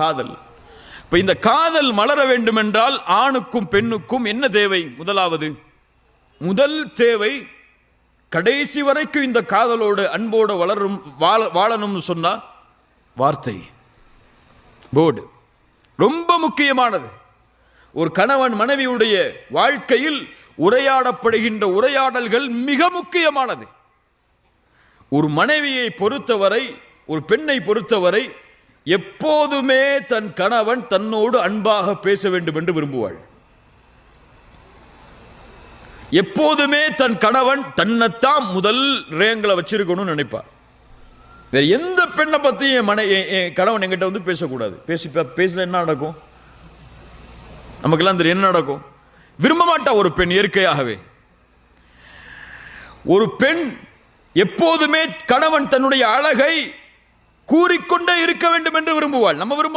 காதல். இப்ப இந்த காதல் மலர வேண்டும் என்றால் ஆணுக்கும் பெண்ணுக்கும் என்ன தேவை? முதல் தேவை, கடைசி வரைக்கும் இந்த காதலோடு அன்போடு வாழணும்னு சொன்னா வார்த்தை, போர்டு ரொம்ப முக்கியமானது. ஒரு கணவன் மனைவியுடைய வாழ்க்கையில் உரையாடப்படுகின்ற உரையாடல்கள் மிக முக்கியமானது. ஒரு மனைவியை பொறுத்தவரை, ஒரு பெண்ணை பொறுத்தவரை எப்போதுமே தன் கணவன் தன்னோடு அன்பாக பேச வேண்டும் என்று விரும்புவாள். எப்போதுமே தன் கணவன் தன்னைத்தான் முதல் ரேங்கில் வச்சிருக்கணும்னு நினைப்பார். வேற எந்த பெண்ணை பத்தியும் என் கணவன் என்கிட்ட வந்து பேசக்கூடாது. பேசல என்ன நடக்கும்? நமக்கெல்லாம் தெரியும் என்ன நடக்கும். விரும்ப மாட்டா ஒரு பெண் இயற்கையாகவே. ஒரு பெண் எப்போதுமே கணவன் தன்னுடைய அழகை கூறிக்கொண்டே இருக்க வேண்டும் என்று விரும்புவாள். நம்ம விரும்ப